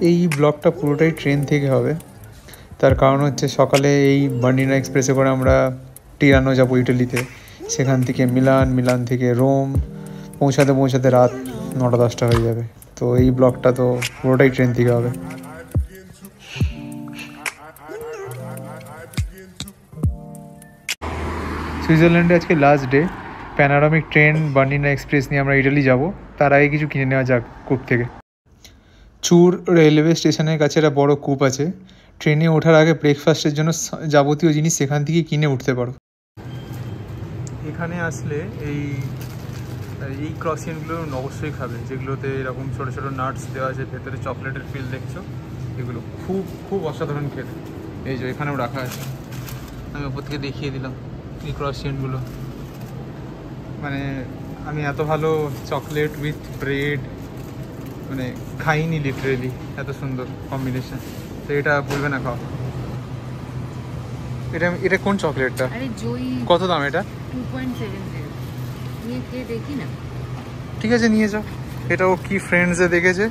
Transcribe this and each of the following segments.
এই ব্লগটা পুরোটাই ট্রেন থেকে হবে, তার কারণ হচ্ছে সকালে এই বার্নিনা এক্সপ্রেসে করে আমরা টিরানো যাবো ইটালিতে, সেখান থেকে মিলান থেকে রোম পৌঁছাতে পৌঁছাতে রাত 9টা-10টা হয়ে যাবে। তো এই ব্লগটা তো পুরোটাই ট্রেন থেকে হবে। সুইজারল্যান্ডে আজকে last day, panoramic train Bernina express নিয়ে আমরা ইটালি যাব। তার আগে কিছু কিনে নেওয়া যাক কূপ থেকে। চুর রেলওয়ে স্টেশনের কাছে একটা বড় কূপ আছে, ট্রেনে ওঠার আগে ব্রেকফাস্টের জন্য যাবতীয় জিনিস সেখান থেকে কিনে উঠতে পারো। এখানে আসলে এই ক্রসিয়ানগুলো অবশ্যই খাবে, যেগুলোতে এরকম ছোটো ছোটো নাটস দেওয়া আছে, ভেতরে চকলেটের ফিল দেখছো, এগুলো খুব খুব অসাধারণ খেতে। এই যে এখানেও রাখা আছে, আমি ওপর থেকে দেখিয়ে দিলাম এই ক্রসিয়ানগুলো। মানে আমি এত ভালো চকলেট উইথ ব্রেড মানে খাইনি লিটারেলি, এত সুন্দর কম্বিনেশন। তো এটা বলবে না খাও। এটা কোন চকলেটটা? কত দাম এটা? 2.70। নিয়ে খেয়ে দেখি না। ঠিক আছে নিয়ে যাও। এটা ও কি ফ্রেন্ডসে দেখেছে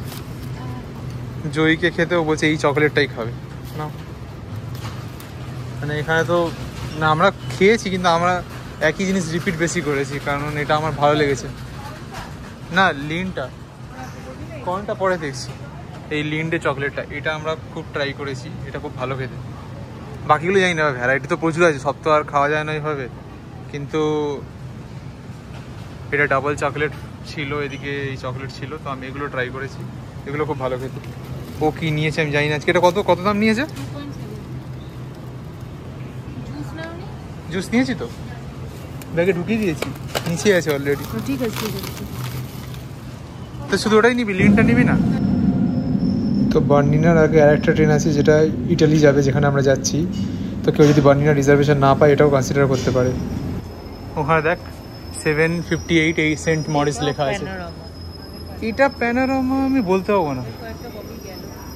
জয়ীকে খেতে, ও বলছে এই চকলেটটাই খাবে না। মানে এখানে তো না আমরা খেয়েছি, কিন্তু আমরা একই জিনিস রিপিট বেশি করেছি, কারণ এটা আমার ভালো লেগেছে। না লিনটা কোনটা পরে দেখছি, এই লিন্ডে চকলেটটা, এটা আমরা খুব ট্রাই করেছি, এটা খুব ভালো খেতে। বাকিগুলো জানি না, ভ্যারাইটি তো প্রচুর আছে, সব তো আর খাওয়া যায় না এইভাবে, কিন্তু এটা ডাবল চকলেট ছিল, এদিকে এই চকলেট ছিল, তো আমি এগুলো ট্রাই করেছি, এগুলো খুব ভালো খেতে। ও কি নিয়েছে আমি জানি না আজকে। এটা কত কত দাম নিয়েছে? জুস নিয়েছি তো, ব্যাগে ঢুকিয়ে দিয়েছি, নিচে আছে অলরেডি। ঠিক আছে ঠিক আছে। তো শুধু ওটাই নিবি, লিনটা নিবি না? তো বার্নিনার আগে আরেকটা ট্রেন আছে যেটা ইটালি যাবে, যেখানে আমরা যাচ্ছি। তো কেউ যদি বার্নিনার রিজার্ভেশন না পায়, এটাও কনসিডার করতে পারে। ওখানে দেখ 758 এই সেন্ট মরিস লেখা আছে। এটা প্যানোরামা আমি বলতে পারবো না,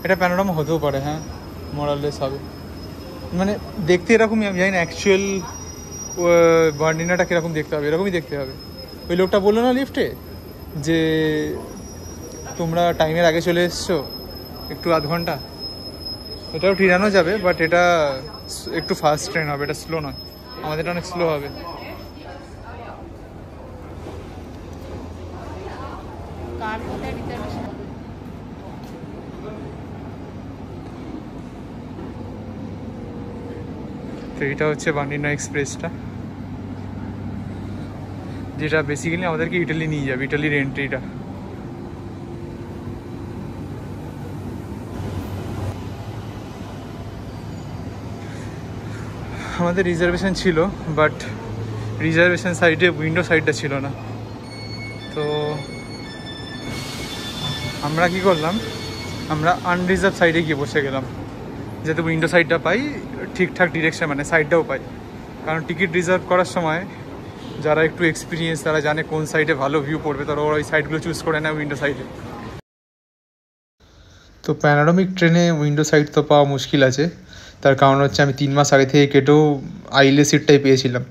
এটা প্যানোরামা হতেও পারে, হ্যাঁ মোরালেস হবে। মানে দেখতে এরকমই, আমি জানি না অ্যাকচুয়াল বার্নিনাটা কীরকম দেখতে হবে, এরকমই দেখতে হবে। ওই লোকটা বললো না লিফটে যে তোমরা টাইমের আগে চলে এসছো একটু আধ ঘন্টা, এটাও টিরানো যাবে, বাট এটা একটু ফাস্ট ট্রেন হবে, এটা স্লো নয়, আমাদেরটা অনেক স্লো হবে। তো এটা হচ্ছে বার্নিনা এক্সপ্রেসটা, যেটা বেসিক্যালি আমাদেরকে ইটালি নিয়ে যাবে, ইটালির এন্ট্রিটা। আমাদের রিজার্ভেশন ছিল, বাট রিজার্ভেশন সাইডে উইন্ডো সাইডটা ছিল না। তো আমরা কি করলাম, আমরা আনরিজার্ভ সাইডে গিয়ে বসে গেলাম, যাতে উইন্ডো সাইডটা পাই, ঠিকঠাক ডিরেকশন মানে সাইডটাও পাই। কারণ টিকিট রিজার্ভ করার সময় যারা একটু এক্সপিরিয়েন্স, তারা জানে কোন সাইডে ভালো ভিউ পড়বে, তারা ওরা ওই সাইডগুলো চুজ করে নেয় উইন্ডো সাইডে। তো প্যানোরামিক ট্রেনে উইন্ডো সাইড তো পাওয়া মুশকিল আছে, তার কারণ হচ্ছে আমি 3 মাস আগে থেকে কেটেও আইলে সিটটাই পেয়েছিলাম।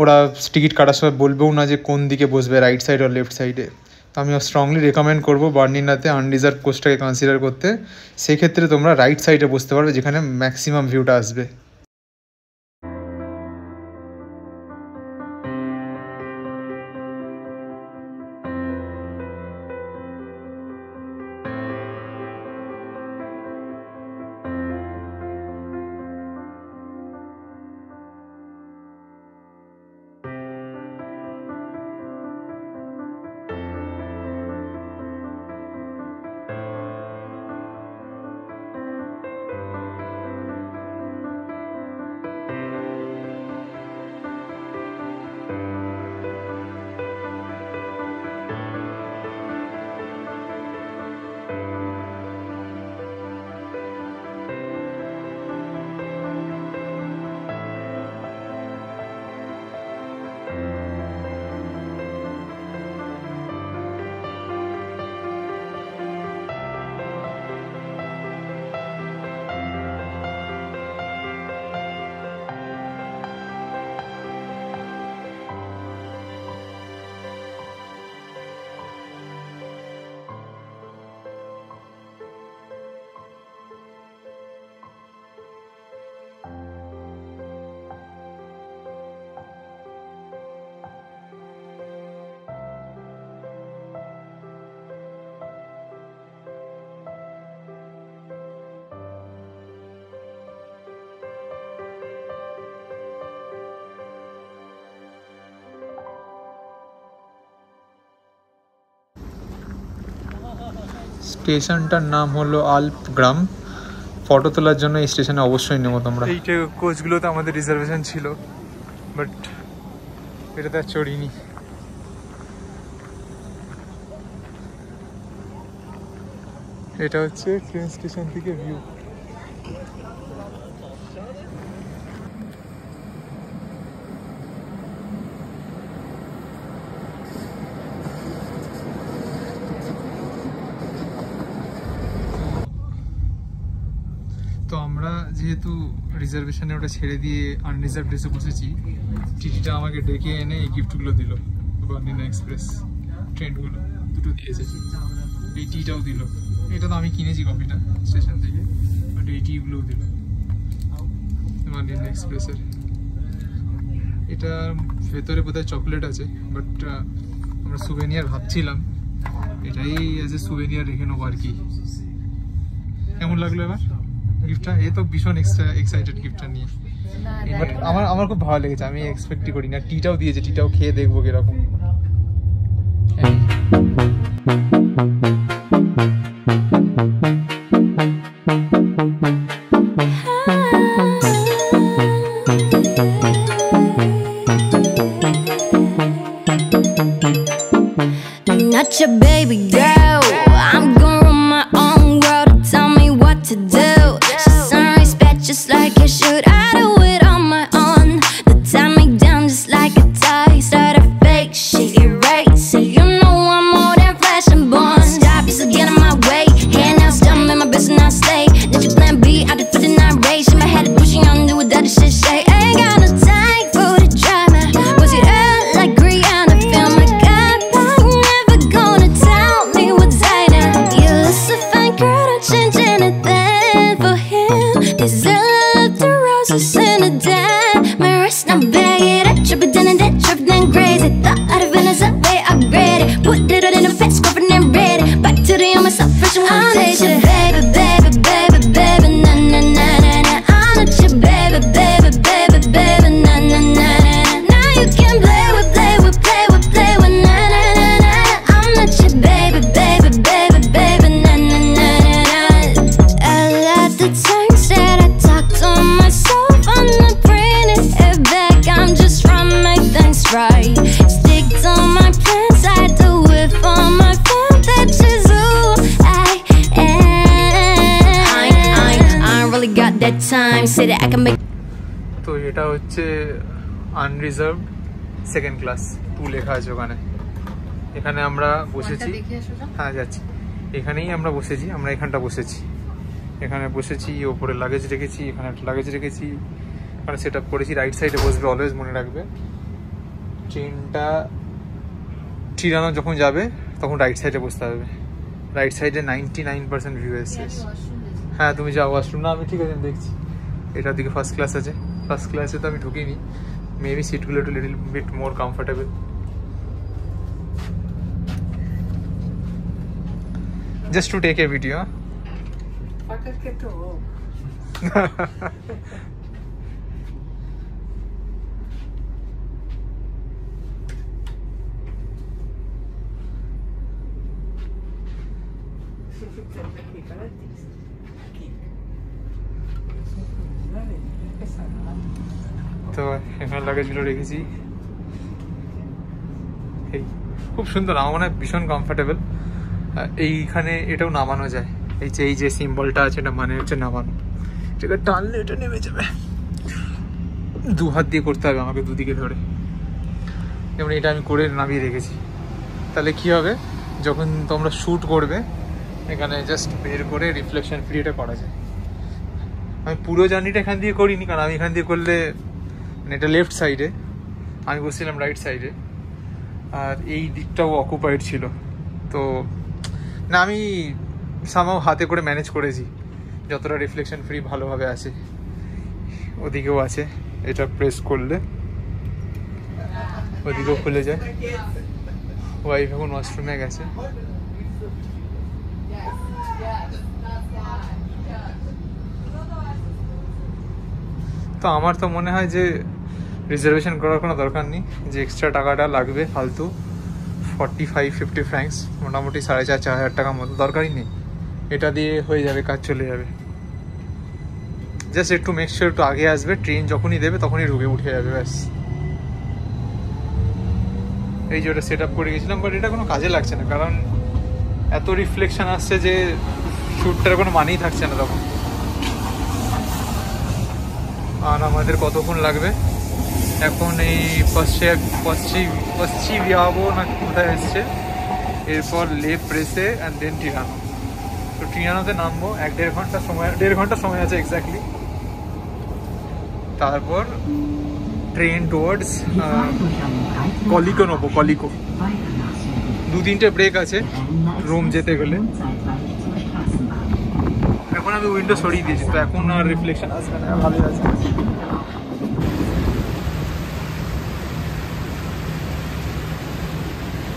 ওরা টিকিট কাটার সময় বলবেও না যে কোন দিকে বসবে, রাইট সাইড আর লেফট সাইডে। তো আমি স্ট্রংলি রেকমেন্ড করবো বার্নিনাতে আনরিজার্ভ কোচটাকে কনসিডার করতে। সেক্ষেত্রে তোমরা রাইট সাইডে বসতে পারবে, যেখানে ম্যাক্সিমাম ভিউটা আসবে। স্টেশনটার নাম হলো আলপগ্রাম। ফটো তোলার জন্য এই স্টেশনে অবশ্যই নেবো তোমরা। এই কোচগুলোতে আমাদের রিজার্ভেশন ছিল, বাট এটাতে আর চড়িনি। এটা হচ্ছে ট্রেন স্টেশন থেকে ভিউ। তো আমরা যেহেতু রিজার্ভেশনে ওটা ছেড়ে দিয়ে আনরিজার্ভ ড্রেসে বসেছি, টিটিটা আমাকে ডেকে এনে এই গিফটগুলো দিল। বর্নিনা এক্সপ্রেস ট্রেনগুলো দুটো দিয়েছে, এই টিটাও দিল। এটা তো আমি কিনেছি কফিটা স্টেশন থেকে, বাট এই টিগুলোও দিল বর্নিনা এক্সপ্রেসের। এটা ভেতরে বোধহয় চকলেট আছে, বাট আমরা সুভেনিয়ার ভাবছিলাম, এটাই অ্যাজ এ সুভেনিয়ার রেখে নেবো আর কি। কেমন লাগলো এবার গিফটটা? এ তো ভীষণ এক্সাইটেড গিফটটা নিয়ে, বাট আমার খুব ভালো লেগেছে। আমি এক্সপেক্টই করি না। টিটাও দিয়েছে, টিটাও খেয়ে দেখবো কিরকম। Not your baby girl, I'm gonna run my own world. Tell me what to do. She's on respect just like I should. I do it on my own. They tie me down just like a tie. Start a fake shit, erase it. You know I'm more than flesh and bone. Stop, you still get in my way. Hand now, stumble in my business, I stay. Let your plan B, I did for the night race. In my head, pushing on, do what that shit say. Ain't got no time for the drama. Was it out like Rihanna? Feel my God, I'm never gonna tell me what's right now. You look so fine, girl, don't change anything for him. Deserve the roses in the diamonds. Now bag it up, trip it down and that trip then crazy. Thought out of it as a way upgrade it. Put it in a fast, covered and ready. Back to the on myself, fresh and one taste it. Baby, baby, baby, baby, na na na na na. I'm not your baby, baby, baby, baby, na na na na. Now you can play with, play with, play with, play with, na na na na. I'm not your baby, baby, baby, baby, na na na na na. I love the times that I talk to myself. I'm not bringing it back. I'm just trying to make things right. Stick to my plans. I do it for my fam. That's just who I am. I ain't really got that time. Say that I can make. তো এটা হচ্ছে unreserved second class 2 লেখা আছে ওখানে। এখানে আমরা বসেছি। দেখে আসো না? হ্যাঁ যাচ্ছি। এখানেই আমরা বসেছি, আমরা এখানটা বসেছি। এখানে বসেছি, ওপরে লাগেজ রেখেছি, এখানে একটা লাগেজ রেখেছি, এখানে সেট আপ করেছি। রাইট সাইডে বসবে, অলওয়েজ মনে রাখবে। ট্রেনটা ঠিরানো যখন যাবে তখন রাইট সাইডে বসতে হবে। রাইট সাইডে 99% ভিউ এসছে। হ্যাঁ তুমি যাও ওয়াশরুম। না আমি ঠিক আছে, আমি দেখছি। এটার দিকে ফার্স্ট ক্লাস আছে। ফার্স্ট ক্লাসে তো আমি ঢুকিনি, মেবি সিটগুলো একটু little bit more comfortable. Just to take a video. তো এখানে লাগেজগুলো রেখেছি। এই খুব সুন্দর, আমার মনে হয় ভীষণ কমফোর্টেবল। এইখানে এটাও নামানো যায়। এই যে সিম্বলটা আছে, এটা মানে হচ্ছে নামানো। এটা টানলে এটা নেমে যাবে। 2 হাত দিয়ে করতে হবে আমাকে, দুদিকে ধরে। যেমন এটা আমি করে নামিয়ে রেখেছি। তাহলে কি হবে, যখন তোমরা শ্যুট করবে এখানে জাস্ট বের করে রিফ্লেকশন ফ্রি এটা করা যায়। আমি পুরো জার্নিটা এখান দিয়ে করিনি, কারণ আমি এখান দিয়ে করলে মানে এটা লেফট সাইডে, আমি বসছিলাম রাইট সাইডে, আর এই দিকটাও অকুপাইড ছিল। তো না আমি সামাও হাতে করে ম্যানেজ করেছি যতটা রিফ্লেকশন ফ্রি ভালোভাবে আছে। ওদিকেও আছে, এটা প্রেস করলে ওদিকেও খুলে যায়। ওয়াইফ এখন ওয়াশরুমে গেছে। তো আমার তো মনে হয় যে রিজার্ভেশন করার কোনো দরকার নেই, যে এক্সট্রা টাকাটা লাগবে ফালতু 45-50 ফ্র্যাঙ্কস, মোটামুটি 4,500-4,000 টাকার মতো, দরকারই নেই। এটা দিয়ে হয়ে যাবে, কাজ চলে যাবে। জাস্ট একটু মেক শিওর একটু আগে আসবে, ট্রেন যখনই দেবে তখনই ঢুকে উঠে যাবে, ব্যাস। এই যে ওটা সেট আপ করে গেছিলাম, বাট এটা কোনো কাজে লাগছে না, কারণ এত রিফ্লেকশন আসছে যে শ্যুটটার কোনো মানেই থাকছে না তখন। আর আমাদের কতক্ষণ লাগবে এখন? এই পশ্চিভিয়াবো না কোথায় এসছে, এরপর লে প্রেসে অ্যান্ড দেন টিরানো। তো টিরানোতে নামবো, 1-1.5 ঘন্টা সময়, 1.5 ঘন্টা সময় আছে এক্স্যাক্টলি। তারপর ট্রেন টুয়ার্ডস কলিকো নেবো, কলিকো। 2-3টে ব্রেক আছে রোম যেতে গেলে। এখন আমি উইন্ডো সরিয়ে দিয়েছি, তো এখন আর রিফ্লেকশন আসবে না, ভালোই আছে।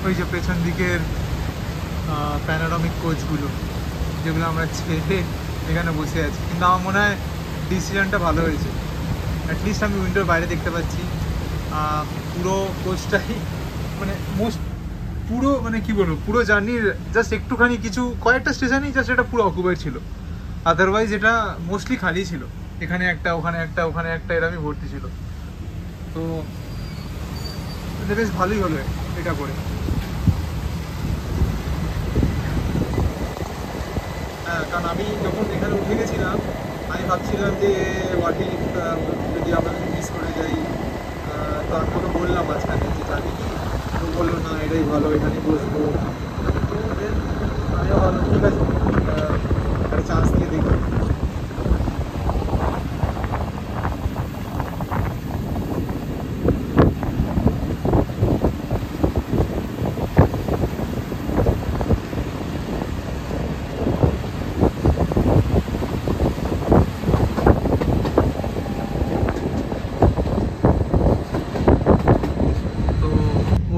ওই যে পেছন দিকের প্যানোরামিক কোচগুলো, যেগুলো আমরা ছেড়ে এখানে বসে আছি, কিন্তু আমার মনে হয় ডিসিশনটা ভালো হয়েছে। অ্যাটলিস্ট আমি উইন্ডোর বাইরে দেখতে পাচ্ছি। পুরো কোচটাই মানে পুরো মানে কি বলবো, পুরো জার্নির জাস্ট একটুখানি কিছু কয়েকটা স্টেশনই জাস্ট এটা পুরো অকুপাইড ছিল, আদারওয়াইজ এটা মোস্টলি খালি ছিল। এখানে একটা, ওখানে একটা, ওখানে একটা, এরকমই ভর্তি ছিল। তো বেশ ভালোই হলো এটা করে। হ্যাঁ, কারণ আমি যখন এখানে উঠে গেছিলাম আমি ভাবছিলাম যে ওয়াটি যদি আমরা মিস করে যাই, তো আমি ওকে বললাম মাঝখানে যে জানি কি, তো বললো না এটাই ভালো, এখানেই বসবো। তো দেন আমিও ভালো, ঠিক আছে, একটা চান্স দিয়ে দেখি।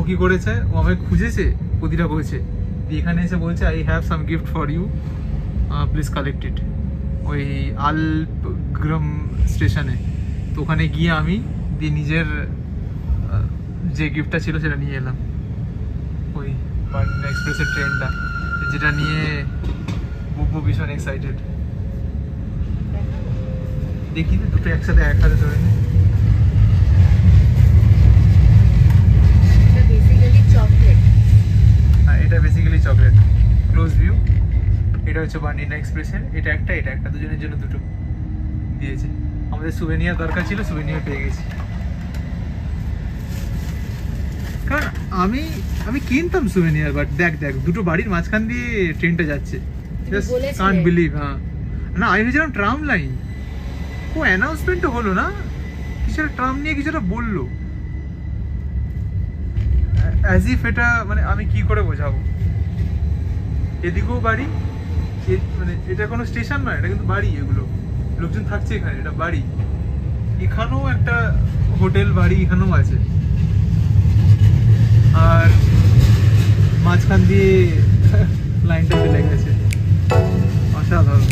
কি করেছে, ও আমাকে খুঁজেছে প্রতিটা কোচে, দিয়ে এখানে এসে বলছে I have some gift for you, please collect it. ওই আলগ্রাম স্টেশনে, তো ওখানে গিয়ে আমি দিয়ে নিজের যে গিফটটা ছিল সেটা নিয়ে এলাম। ওই বার্লিন এক্সপ্রেসের ট্রেনটা, যেটা নিয়ে বুবু ভীষণ এক্সাইটেড। দেখি দুটো একসাথে এক হাতে ধরে নি। এটা বেসিক্যালি চকলেট। Close view. এটা হচ্ছে বার্লিন এক্সপ্রেসের, এটা একটা, এটা একটা, দুজনের জন্য দুটো দিয়েছে। আমাদের সুভেনিয়ার দরকার ছিল, সুভেনিয়ার পেয়ে গেছি। কারণ আমি কিনতাম সুভেনিয়ার, বাট দেখ দুটো বাড়ির মাঝখান দিয়ে ট্রেনটা যাচ্ছে, জাস্ট কান্ট বিলিভ। হ্যাঁ না, আমি ভেবেছিলাম ট্রাম লাইন। ও অ্যানাউন্সমেন্টও হলো না, কিছুটা ট্রাম নিয়ে কিছুটা বললো, অ্যাজ ইফ এটা মানে আমি কি করে বোঝাবো। এদিকেও বাড়ি, মানে এটা কোনো স্টেশন নয়, এটা কিন্তু বাড়ি, এগুলো লোকজন থাকছে এখানে, এটা বাড়ি। এখানেও একটা হোটেল বাড়ি এখানেও আছে, আর মাঝখান দিয়ে লাইনটা চলে গেছে, অসাধারণ।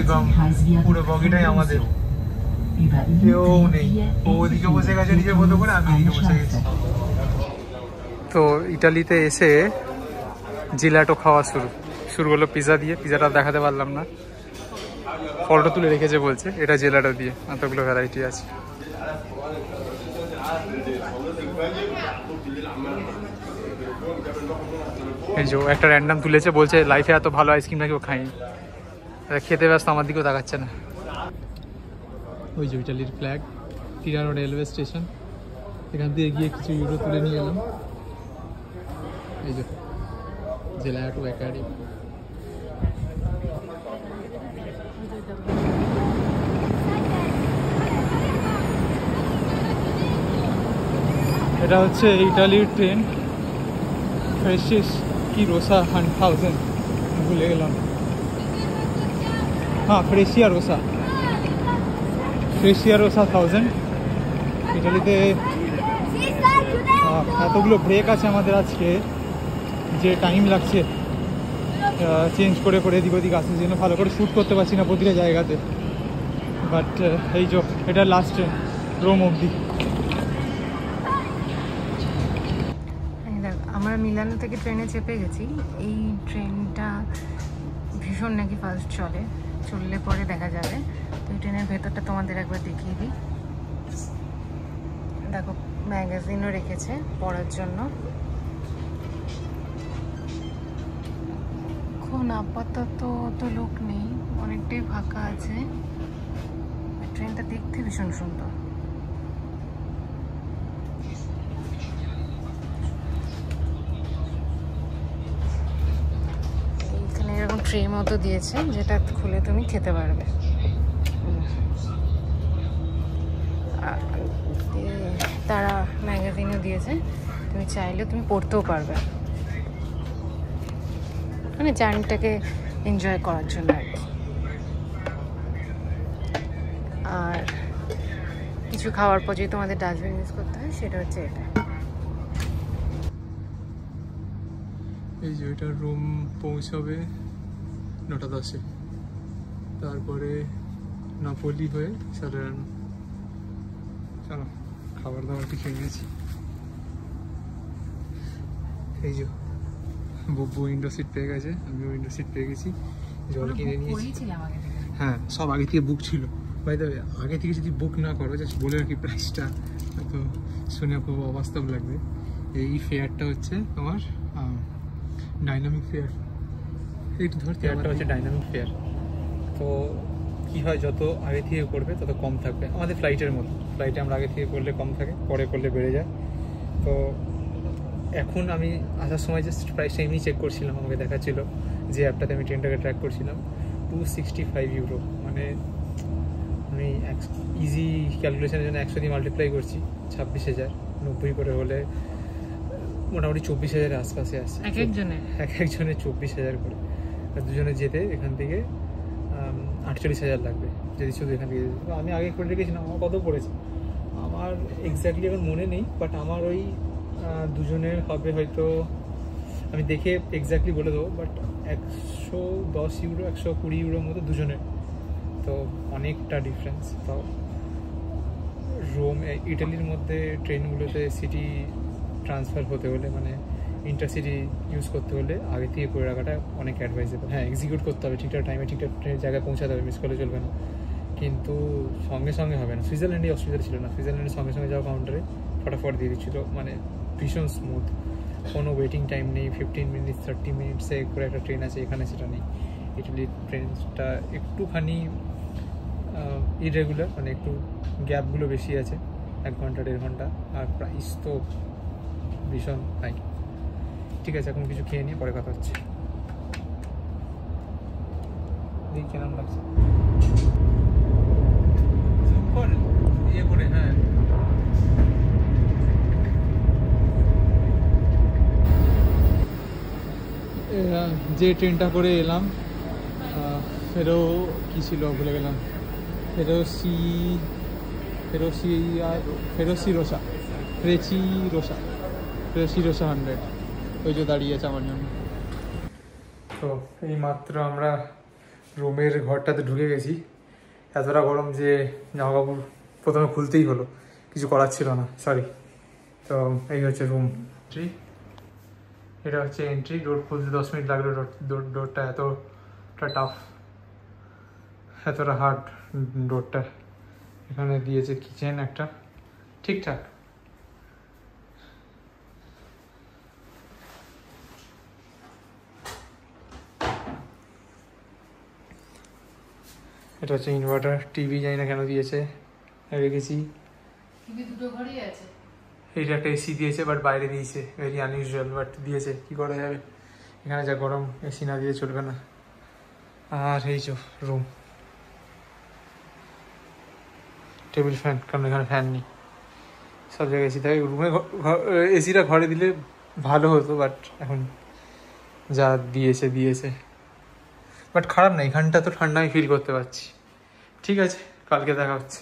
কনফার্ম পুরো বগিটাই আমাদের, কেউ নেই। ও ওদিকে বসে গেছে নিজের মতো করে, আমি এদিকে বসে গেছি। তো ইটালিতে এসে জিলাটো খাওয়া শুরু হলো পিৎজা দিয়ে। পিৎজাটা দেখাতে পারলাম না, ফটো তুলে রেখেছে বলছে এটা জেলাটো দিয়ে, এতগুলো ভ্যারাইটি আছে। এই যে একটা র্যান্ডাম তুলেছে, বলছে লাইফে এত ভালো আইসক্রিম নাকি ও খায়নি। খেতে ব্যস্ত, আমার দিকেও তাকাচ্ছে না। ওই যে ইটালির ফ্ল্যাগ, তিরানো রেলওয়ে স্টেশন, এখান থেকে গিয়ে কিছু ইউরো তুলে নিয়ে এলাম। এই যে জেলাটো একাডেমি। এটা হচ্ছে ইটালির ট্রেন, ফ্রেশিস কি রোসা 1000, ভুলে গেলাম। হ্যাঁ, ফ্রেশিয়া রোসা 1000। ইটালিতে এতগুলো ব্রেক আছে আমাদের আজকে, যে টাইম লাগছে চেঞ্জ করে করে এদিক ওদিক আসার জন্য, ভালো করে শ্যুট করতে পারছি না প্রতিটা জায়গাতে। বাট এই যে এটা লাস্ট ট্রেন রোম অবধি। আমরা মিলানো থেকে ট্রেনে চেপে গেছি। এই ট্রেনটা ভীষণ নাকি ফাস্ট চললে পরে দেখা যাবে। তো এই ট্রেনের ভেতরটা তোমাদের একবার দেখিয়ে দিই। দেখো ম্যাগাজিনও রেখেছে পড়ার জন্য। এখন আপাতত তো লোক নেই, অনেকটাই ফাঁকা আছে। ট্রেনটা দেখতে ভীষণ সুন্দর। এখানে এরকম ট্রে মতো দিয়েছে, যেটা খুলে তুমি খেতে পারবে। তারা ম্যাগাজিনও দিয়েছে, তুমি চাইলে তুমি পড়তেও পারবে, মানে জার্নিটাকে এনজয় করার জন্য আর কি। আর কিছু খাওয়ার পর যদি তোমাদের ডাস্টবিন ইউজ করতে হয়, সেটা হচ্ছে এটা। এই যে এটা রোম পৌঁছাবে 9:10, তারপরে নাপোলি হয়ে সালেরানো। চলো খাবার দাবার কিছু নিয়েছি। এই যে বব্বু উইন্ডো সিট পেয়ে গেছে, আমিও উইন্ডো সিট পেয়ে গেছি, জল কিনে নিয়েছি। হ্যাঁ, সব আগে থেকে বুক ছিল। বাই দ্য ওয়ে, আগে থেকে যদি বুক না করো, জাস্ট বলে রাখি প্রাইসটা, তো শুনে খুব অবাস্তব লাগবে। এই ফেয়ারটা হচ্ছে তোমার ডাইনামিক ফেয়ার। একটু ধর, ফেয়ারটা হচ্ছে ডাইনামিক ফেয়ার। তো কী হয়, যত আগে থেকে করবে তত কম থাকবে। আমাদের ফ্লাইটের মতো, ফ্লাইটে আমরা আগে থেকে করলে কম থাকে, পরে করলে বেড়ে যায়। তো এখন আমি আসার সময় জাস্ট প্রাইসটা এমনি চেক করছিলাম, আমাকে দেখাচ্ছিল যে অ্যাপটাতে আমি ট্রেনটাকে ট্র্যাক করছিলাম, 265 ইউরো। মানে আমি ইজি ক্যালকুলেশনের জন্য 100 দিয়ে মাল্টিপ্লাই করছি, 26,000, 90 করে হলে মোটামুটি 24,000-এর আশপাশে আসছে একজনের 24,000 করে। আর দুজনে যেতে এখান থেকে 48,000 লাগবে যদি শুধু এখান থেকে। আমি আগে করে রেখেছিলাম, আমার কত পড়েছে আমার এক্স্যাক্টলি এখন মনে নেই, বাট আমার ওই দুজনের হবে হয়তো, আমি দেখে এক্স্যাক্টলি বলে দেবো, বাট 110 ইউরো 120 ইউরোর মতো দুজনের। তো অনেকটা ডিফারেন্স। তাও রোম, ইটালির মধ্যে ট্রেনগুলোতে সিটি ট্রান্সফার হতে হলে, মানে ইন্টারসিটি ইউজ করতে হলে আগে থেকে করে রাখাটা অনেক অ্যাডভাইজেবল। হ্যাঁ, এক্সিকিউট করতে হবে ঠিকঠাক টাইমে, ঠিকঠাক ট্রেনের জায়গায় পৌঁছাতে হবে, মিস করলে চলবে না। কিন্তু সঙ্গে সঙ্গে হবে না। সুইজারল্যান্ডে অসুবিধা ছিল না, সুইজারল্যান্ডের সঙ্গে সঙ্গে যাওয়া কাউন্টারে ফটাফট দিয়ে দিচ্ছিল, মানে ভীষণ স্মুথ, কোনো ওয়েটিং টাইম নেই। 15 মিনিটস 30 মিনিটসে করে একটা ট্রেন আছে, এখানে সেটা নেই। ইটালির ট্রেনটা একটুখানি ইরেগুলার, মানে একটু গ্যাপগুলো বেশি আছে, 1 ঘন্টা 1.5 ঘন্টা। আর প্রাইস তো ভীষণ হাই। ঠিক আছে, এখন কিছু খেয়ে নিয়ে পরে কথা হচ্ছে। দেখি কেমন লাগছে। ইয়ে করে, হ্যাঁ, যে ট্রেনটা করে এলাম, ফেরো কি ছিল ভুলে গেলাম, ফেরোসি রোসা 100, ওই যে দাঁড়িয়ে আছে আমার জন্য। তো এই মাত্র আমরা রুমের ঘরটাতে ঢুকে গেছি, এতটা গরম যে জামা কাপড় প্রথমে খুলতেই হলো, কিছু করার ছিল না, সরি। তো এই হচ্ছে রুম এন্ট্রি, এটা হচ্ছে এন্ট্রি। ডোর খুলতে 10 মিনিট লাগলো, ডোরটা এতটা টাফ, এতটা হার্ড ডোরটা। এখানে দিয়েছে কিচেন একটা, ঠিকঠাক। এটা হচ্ছে ইনভার্টার, টিভি জানি না কেন দিয়েছে, রেখেছি। টিভি দুটো ঘরেই আছে। এইটা একটা এসি দিয়েছে, বাট বাইরে দিয়েছে, ভেরি আনইউজুয়াল, বাট দিয়েছে, কি করা যাবে। এখানে যা গরম, এসি না দিয়ে চলবে না। আর এই যে রুম, টেবিল ফ্যান, কারণ এখানে ফ্যান নেই, সব জায়গায় এসি থাকে। রুমে এসিটা ঘরে দিলে ভালো হতো, বাট এখন যা দিয়েছে। বাট খারাপ না, এখানটা তো ঠান্ডা আমি ফিল করতে পারছি। ঠিক আছে, কালকে দেখা হচ্ছে।